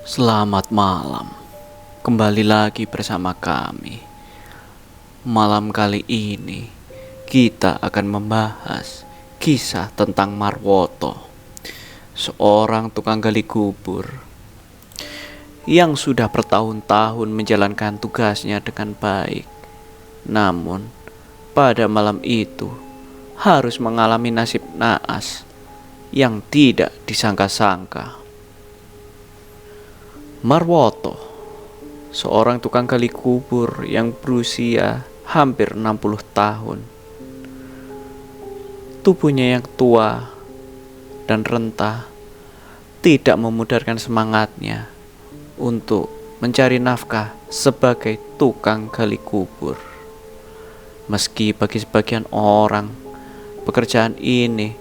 Selamat malam, kembali lagi bersama kami. Malam kali ini kita akan membahas kisah tentang Marwoto, seorang tukang gali kubur yang sudah bertahun-tahun menjalankan tugasnya dengan baik. Namun pada malam itu harus mengalami nasib naas yang tidak disangka-sangka. Marwoto, seorang tukang gali kubur yang berusia hampir 60 tahun. Tubuhnya yang tua dan renta tidak memudarkan semangatnya untuk mencari nafkah sebagai tukang gali kubur. Meski bagi sebagian orang, pekerjaan ini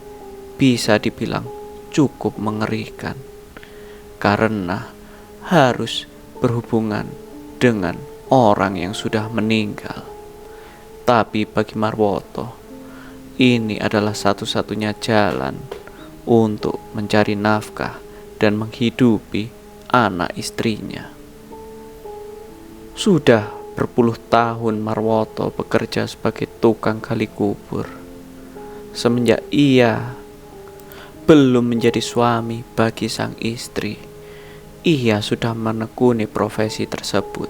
bisa dibilang cukup mengerikan karena harus berhubungan dengan orang yang sudah meninggal. Tapi bagi Marwoto, ini adalah satu-satunya jalan untuk mencari nafkah dan menghidupi anak istrinya. Sudah berpuluh tahun Marwoto bekerja sebagai tukang gali kubur. Semenjak ia belum menjadi suami bagi sang istri, ia sudah menekuni profesi tersebut.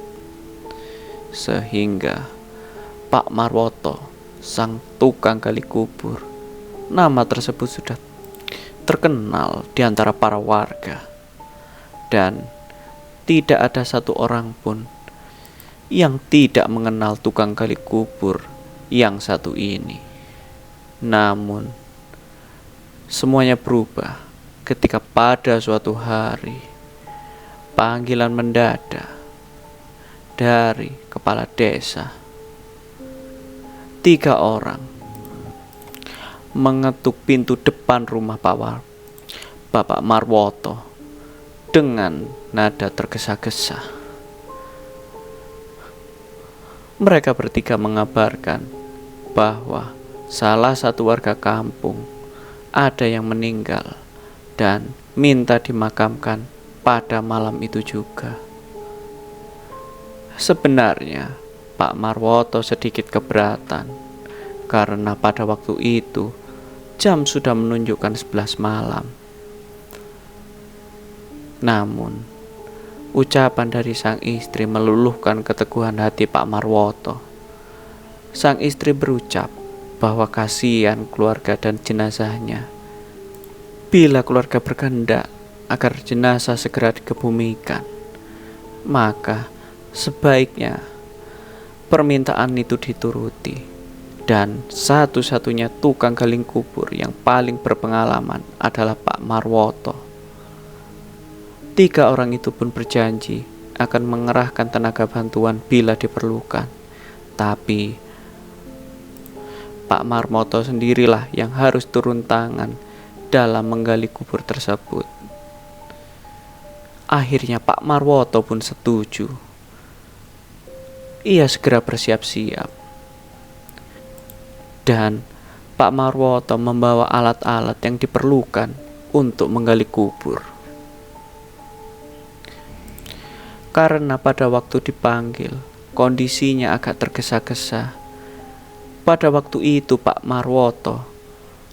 Sehingga Pak Marwoto, sang tukang gali kubur, nama tersebut sudah terkenal di antara para warga. Dan tidak ada satu orang pun yang tidak mengenal tukang gali kubur yang satu ini. Namun semuanya berubah ketika pada suatu hari panggilan mendadak dari kepala desa. 3 orang mengetuk pintu depan rumah Bapak Marwoto dengan nada tergesa-gesa. Mereka bertiga mengabarkan bahwa salah satu warga kampung ada yang meninggal dan minta dimakamkan pada malam itu juga. Sebenarnya Pak Marwoto sedikit keberatan karena pada waktu itu jam sudah menunjukkan 11 malam. Namun ucapan dari sang istri meluluhkan keteguhan hati Pak Marwoto. Sang istri berucap bahwa kasihan keluarga dan jenazahnya. Bila keluarga berkehendak agar jenazah segera dikebumikan, maka sebaiknya permintaan itu dituruti. Dan satu-satunya tukang gali kubur yang paling berpengalaman adalah Pak Marwoto. 3 orang itu pun berjanji akan mengerahkan tenaga bantuan bila diperlukan. Tapi Pak Marwoto sendirilah yang harus turun tangan dalam menggali kubur tersebut. Akhirnya Pak Marwoto pun setuju. Ia segera bersiap-siap. Dan Pak Marwoto membawa alat-alat yang diperlukan untuk menggali kubur. Karena pada waktu dipanggil, kondisinya agak tergesa-gesa. Pada waktu itu Pak Marwoto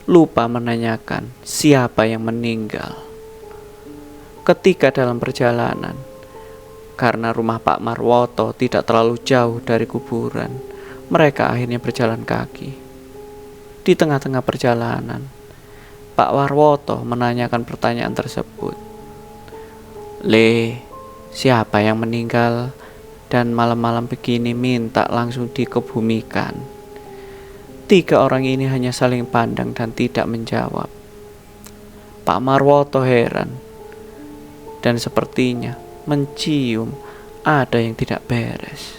lupa menanyakan siapa yang meninggal. Ketika dalam perjalanan, karena rumah Pak Marwoto tidak terlalu jauh dari kuburan, mereka akhirnya berjalan kaki. Di tengah-tengah perjalanan, Pak Marwoto menanyakan pertanyaan tersebut. Siapa yang meninggal dan malam-malam begini minta langsung dikebumikan? 3 orang ini hanya saling pandang dan tidak menjawab. Pak Marwoto heran dan sepertinya mencium ada yang tidak beres.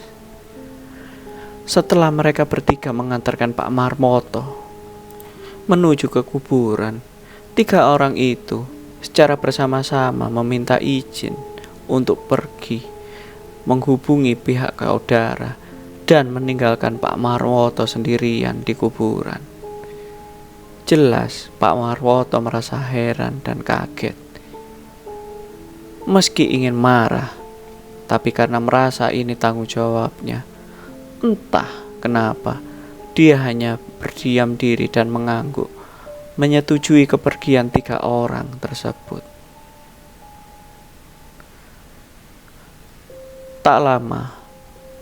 Setelah mereka bertiga mengantarkan Pak Marwoto menuju ke kuburan, 3 orang itu secara bersama-sama meminta izin untuk pergi menghubungi pihak saudara dan meninggalkan Pak Marwoto sendirian di kuburan. Jelas Pak Marwoto merasa heran dan kaget. Meski ingin marah, tapi karena merasa ini tanggung jawabnya, entah kenapa dia hanya berdiam diri dan mengangguk, menyetujui kepergian 3 orang tersebut. Tak lama,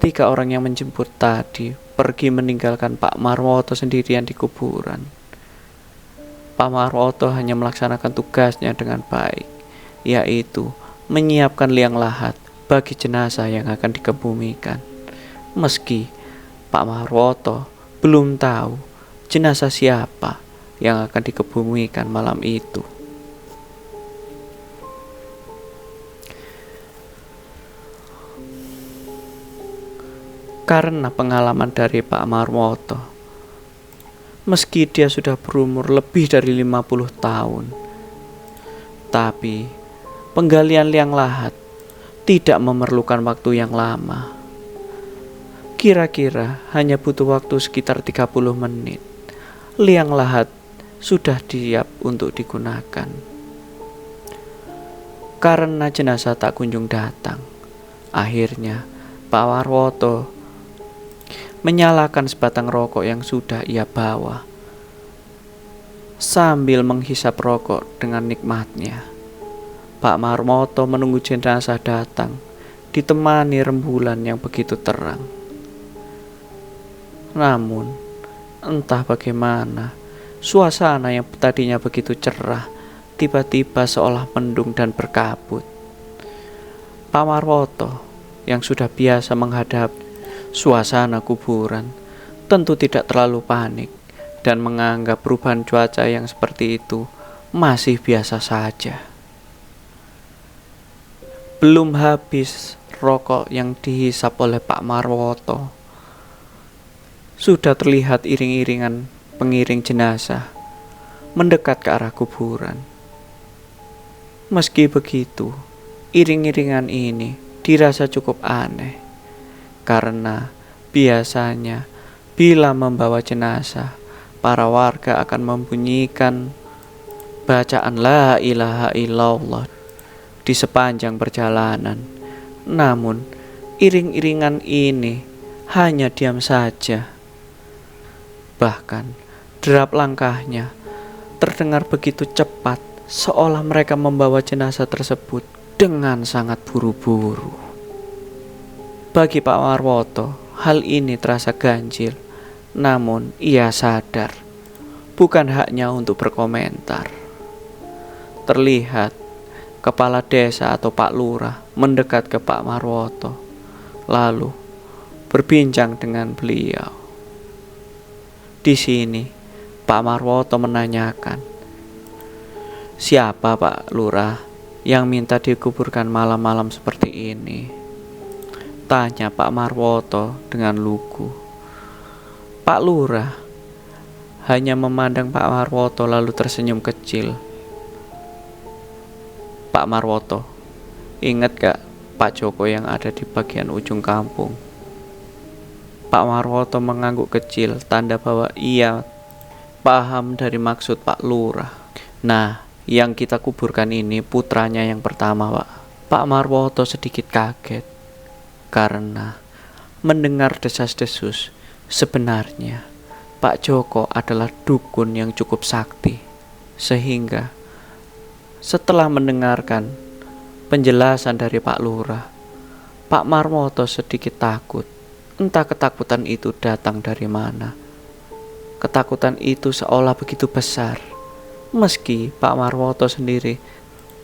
3 orang yang menjemput tadi pergi meninggalkan Pak Marwoto sendirian di kuburan. Pak Marwoto hanya melaksanakan tugasnya dengan baik, yaitu menyiapkan liang lahat bagi jenazah yang akan dikebumikan. Meski Pak Marwoto belum tahu jenazah siapa yang akan dikebumikan malam itu. Karena pengalaman dari Pak Marwoto, meski dia sudah berumur lebih dari 50 tahun, tapi penggalian liang lahat tidak memerlukan waktu yang lama. Kira-kira hanya butuh waktu sekitar 30 menit. Liang lahat sudah siap untuk digunakan. Karena jenazah tak kunjung datang, akhirnya Pak Marwoto menyalakan sebatang rokok yang sudah ia bawa. Sambil menghisap rokok dengan nikmatnya, Pak Marwoto menunggu jenazah datang, ditemani rembulan yang begitu terang. Namun, entah bagaimana, suasana yang tadinya begitu cerah, tiba-tiba seolah mendung dan berkabut. Pak Marwoto yang sudah biasa menghadapi suasana kuburan tentu tidak terlalu panik dan menganggap perubahan cuaca yang seperti itu masih biasa saja. Belum habis rokok yang dihisap oleh Pak Marwoto, sudah terlihat iring-iringan pengiring jenazah mendekat ke arah kuburan. Meski begitu, iring-iringan ini dirasa cukup aneh, karena biasanya bila membawa jenazah, para warga akan membunyikan bacaan la ilaha illallah di sepanjang perjalanan. Namun, iring-iringan ini hanya diam saja. Bahkan, derap langkahnya terdengar begitu cepat, seolah mereka membawa jenazah tersebut dengan sangat buru-buru. Bagi Pak Marwoto, hal ini terasa ganjil. Namun ia sadar, bukan haknya untuk berkomentar. Terlihat kepala desa atau Pak Lurah mendekat ke Pak Marwoto, lalu berbincang dengan beliau. Di sini Pak Marwoto menanyakan, "Siapa Pak Lurah yang minta dikuburkan malam-malam seperti ini?" Tanya Pak Marwoto dengan lugu. Pak Lurah hanya memandang Pak Marwoto lalu tersenyum kecil. "Pak Marwoto, ingat gak Pak Joko yang ada di bagian ujung kampung?" Pak Marwoto mengangguk kecil, tanda bahwa ia paham dari maksud Pak Lurah. "Nah, yang kita kuburkan ini putranya yang pertama, Pak." Pak Marwoto sedikit kaget karena mendengar desas-desus. Sebenarnya Pak Joko adalah dukun yang cukup sakti, sehingga setelah mendengarkan penjelasan dari Pak Lurah, Pak Marwoto sedikit takut. Entah ketakutan itu datang dari mana. Ketakutan itu seolah begitu besar, meski Pak Marwoto sendiri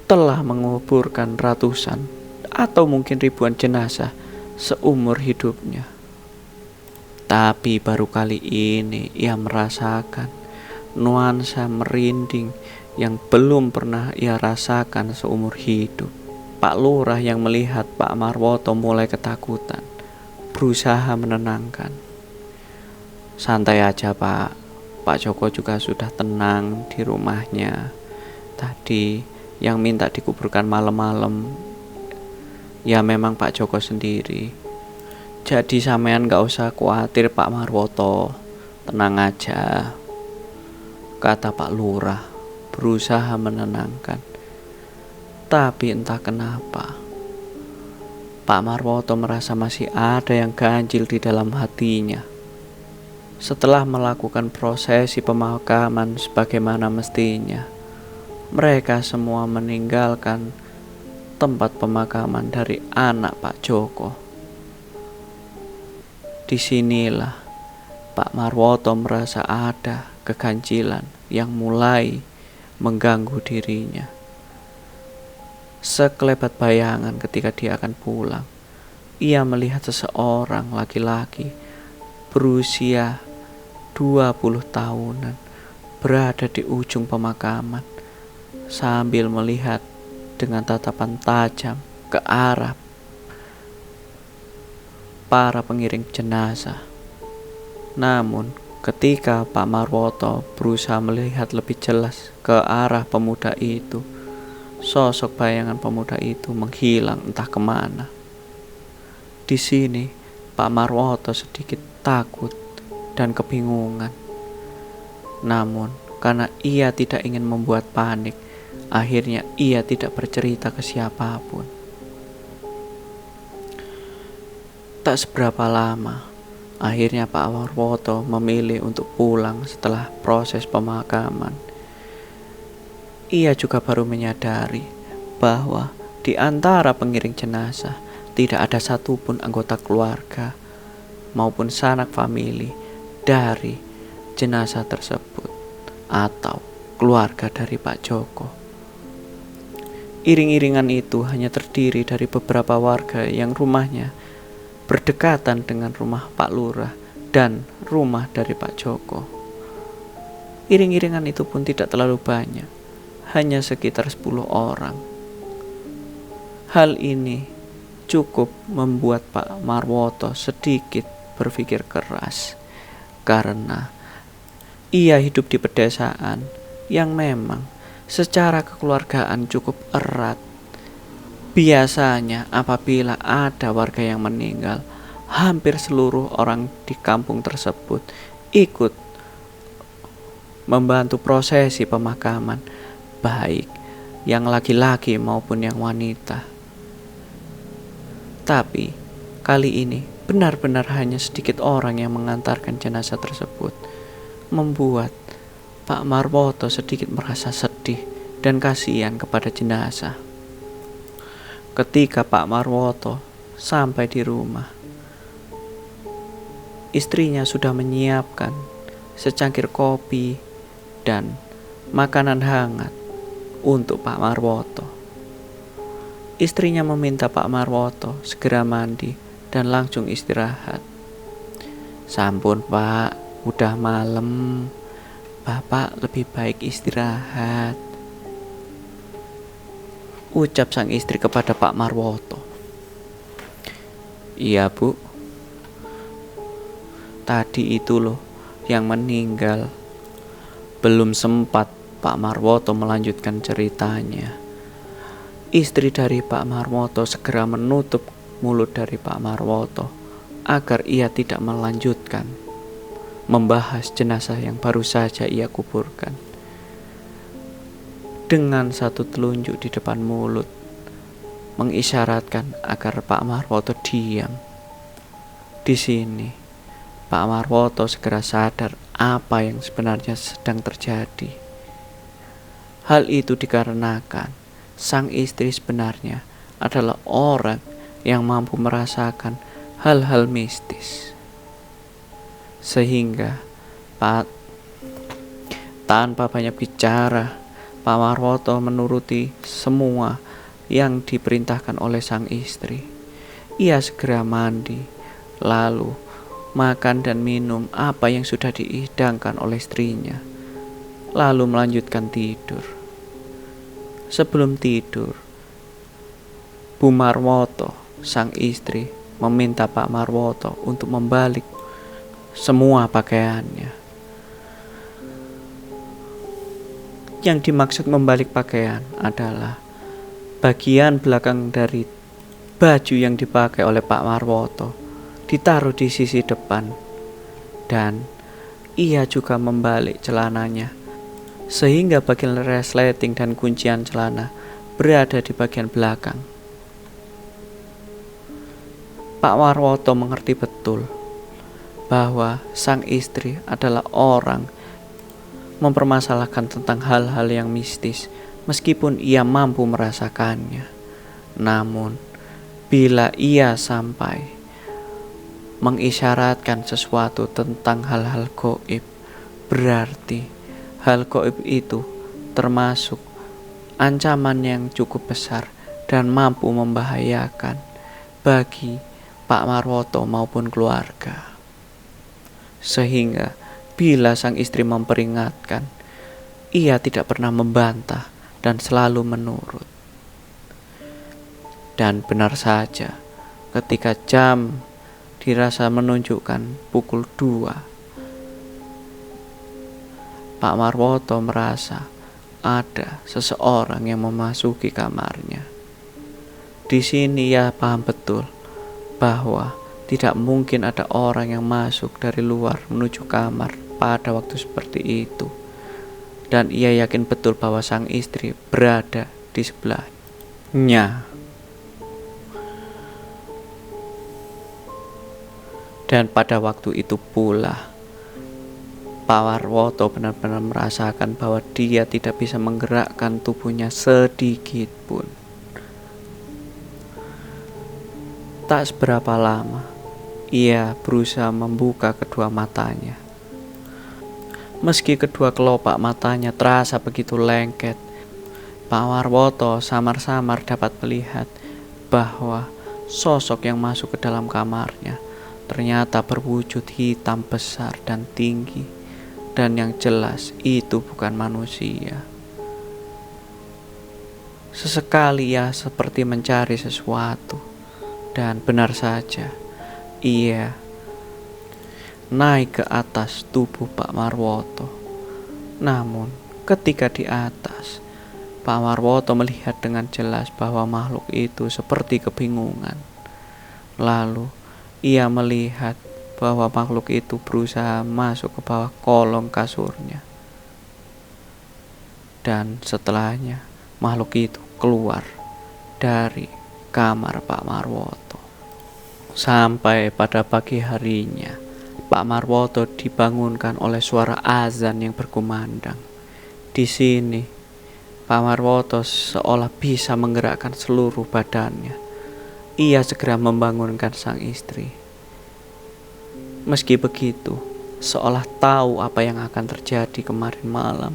telah menguburkan ratusan atau mungkin ribuan jenazah seumur hidupnya. Tapi baru kali ini ia merasakan nuansa merinding yang belum pernah ia rasakan seumur hidup. Pak Lurah yang melihat Pak Marwoto mulai ketakutan, berusaha menenangkan. "Santai aja Pak, Pak Joko juga sudah tenang di rumahnya. Tadi yang minta dikuburkan malam-malam ya memang Pak Joko sendiri. Jadi sampean gak usah khawatir Pak Marwoto, tenang aja," kata Pak Lurah berusaha menenangkan. Tapi entah kenapa, Pak Marwoto merasa masih ada yang ganjil di dalam hatinya. Setelah melakukan prosesi pemakaman sebagaimana mestinya, mereka semua meninggalkan tempat pemakaman dari anak Pak Joko. Disinilah Pak Marwoto merasa ada keganjilan yang mulai mengganggu dirinya. Sekelebat bayangan ketika dia akan pulang, ia melihat seseorang laki-laki berusia 20 tahunan berada di ujung pemakaman sambil melihat dengan tatapan tajam ke arah para pengiring jenazah. Namun, ketika Pak Marwoto berusaha melihat lebih jelas ke arah pemuda itu, sosok bayangan pemuda itu menghilang entah kemana. Di sini, Pak Marwoto sedikit takut dan kebingungan. Namun, karena ia tidak ingin membuat panik, akhirnya ia tidak bercerita ke siapapun. Tak seberapa lama, akhirnya Pak Marwoto memilih untuk pulang setelah proses pemakaman. Ia juga baru menyadari bahwa di antara pengiring jenazah tidak ada satupun anggota keluarga maupun sanak famili dari jenazah tersebut atau keluarga dari Pak Joko. Iring-iringan itu hanya terdiri dari beberapa warga yang rumahnya berdekatan dengan rumah Pak Lurah dan rumah dari Pak Joko. Iring-iringan itu pun tidak terlalu banyak, hanya sekitar 10 orang. Hal ini cukup membuat Pak Marwoto sedikit berpikir keras, karena ia hidup di pedesaan yang memang secara kekeluargaan cukup erat. Biasanya apabila ada warga yang meninggal, hampir seluruh orang di kampung tersebut ikut membantu prosesi pemakaman, baik yang laki-laki maupun yang wanita. Tapi kali ini benar-benar hanya sedikit orang yang mengantarkan jenazah tersebut, membuat Pak Marwoto sedikit merasa sedih dan kasihan kepada jenazah. Ketika Pak Marwoto sampai di rumah, istrinya sudah menyiapkan secangkir kopi dan makanan hangat untuk Pak Marwoto. Istrinya meminta Pak Marwoto segera mandi dan langsung istirahat. "Sampun Pak, udah malam. Bapak lebih baik istirahat," ucap sang istri kepada Pak Marwoto. "Iya Bu, tadi itu loh yang meninggal." Belum sempat Pak Marwoto melanjutkan ceritanya, istri dari Pak Marwoto segera menutup mulut dari Pak Marwoto agar ia tidak melanjutkan membahas jenazah yang baru saja ia kuburkan. Dengan satu telunjuk di depan mulut, mengisyaratkan agar Pak Marwoto diam. Di sini, Pak Marwoto segera sadar apa yang sebenarnya sedang terjadi. Hal itu dikarenakan sang istri sebenarnya adalah orang yang mampu merasakan hal-hal mistis. Sehingga tanpa banyak bicara, Pak Marwoto menuruti semua yang diperintahkan oleh sang istri. Ia segera mandi, lalu makan dan minum apa yang sudah dihidangkan oleh istrinya, lalu melanjutkan tidur. Sebelum tidur, Bu Marwoto, sang istri, meminta Pak Marwoto untuk membalik semua pakaiannya. Yang dimaksud membalik pakaian adalah bagian belakang dari baju yang dipakai oleh Pak Marwoto ditaruh di sisi depan, dan ia juga membalik celananya sehingga bagian resleting dan kuncian celana berada di bagian belakang. Pak Marwoto mengerti betul bahwa sang istri adalah orang mempermasalahkan tentang hal-hal yang mistis meskipun ia mampu merasakannya. Namun, bila ia sampai mengisyaratkan sesuatu tentang hal-hal gaib, berarti hal gaib itu termasuk ancaman yang cukup besar dan mampu membahayakan bagi Pak Marwoto maupun keluarga. Sehingga bila sang istri memperingatkan, ia tidak pernah membantah dan selalu menurut. Dan benar saja, ketika jam dirasa menunjukkan pukul 2, Pak Marwoto merasa ada seseorang yang memasuki kamarnya. Di sini ia paham betul bahwa tidak mungkin ada orang yang masuk dari luar menuju kamar pada waktu seperti itu. Dan ia yakin betul bahwa sang istri berada di sebelahnya. Dan pada waktu itu pula Pak Marwoto benar-benar merasakan bahwa dia tidak bisa menggerakkan tubuhnya sedikit pun. Tak seberapa lama ia berusaha membuka kedua matanya. Meski kedua kelopak matanya terasa begitu lengket, Pak Marwoto samar-samar dapat melihat bahwa sosok yang masuk ke dalam kamarnya ternyata berwujud hitam besar dan tinggi, dan yang jelas itu bukan manusia. Sesekali ia seperti mencari sesuatu, dan benar saja ia naik ke atas tubuh Pak Marwoto. Namun ketika di atas, Pak Marwoto melihat dengan jelas bahwa makhluk itu seperti kebingungan. Lalu ia melihat bahwa makhluk itu berusaha masuk ke bawah kolong kasurnya. Dan setelahnya makhluk itu keluar dari kamar Pak Marwoto. Sampai pada pagi harinya, Pak Marwoto dibangunkan oleh suara azan yang berkumandang. Di sini, Pak Marwoto seolah bisa menggerakkan seluruh badannya. Ia segera membangunkan sang istri. Meski begitu, seolah tahu apa yang akan terjadi kemarin malam,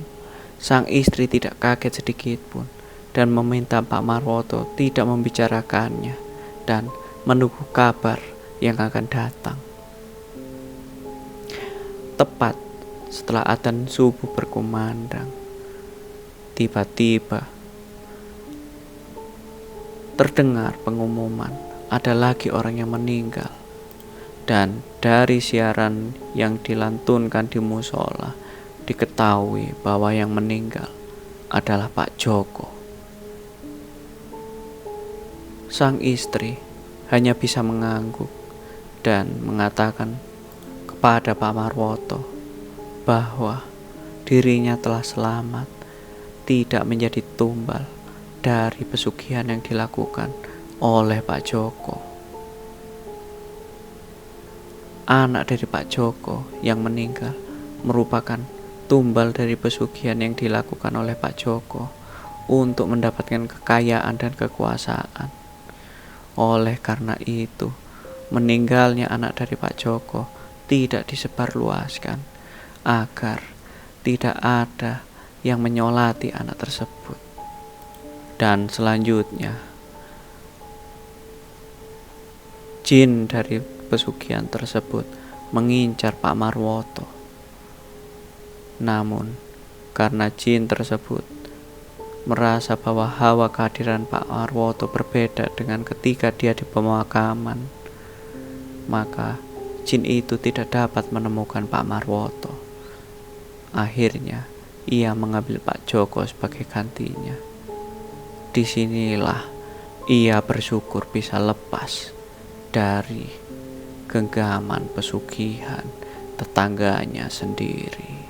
sang istri tidak kaget sedikit pun dan meminta Pak Marwoto tidak membicarakannya dan menunggu kabar yang akan datang. Tepat setelah adzan subuh berkumandang, tiba-tiba terdengar pengumuman ada lagi orang yang meninggal. Dan dari siaran yang dilantunkan di musola diketahui bahwa yang meninggal adalah Pak Joko. Sang istri hanya bisa mengangguk dan mengatakan kepada Pak Marwoto bahwa dirinya telah selamat, tidak menjadi tumbal dari pesugihan yang dilakukan oleh Pak Joko. Anak dari Pak Joko yang meninggal merupakan tumbal dari pesugihan yang dilakukan oleh Pak Joko untuk mendapatkan kekayaan dan kekuasaan. Oleh karena itu, meninggalnya anak dari Pak Joko tidak disebarluaskan agar tidak ada yang menyolati anak tersebut. Dan selanjutnya, jin dari pesugihan tersebut mengincar Pak Marwoto. Namun, karena jin tersebut merasa bahwa hawa kehadiran Pak Marwoto berbeda dengan ketika dia di pemakaman, maka jin itu tidak dapat menemukan Pak Marwoto. Akhirnya, ia mengambil Pak Joko sebagai gantinya. Disinilah ia bersyukur bisa lepas dari genggaman pesugihan tetangganya sendiri.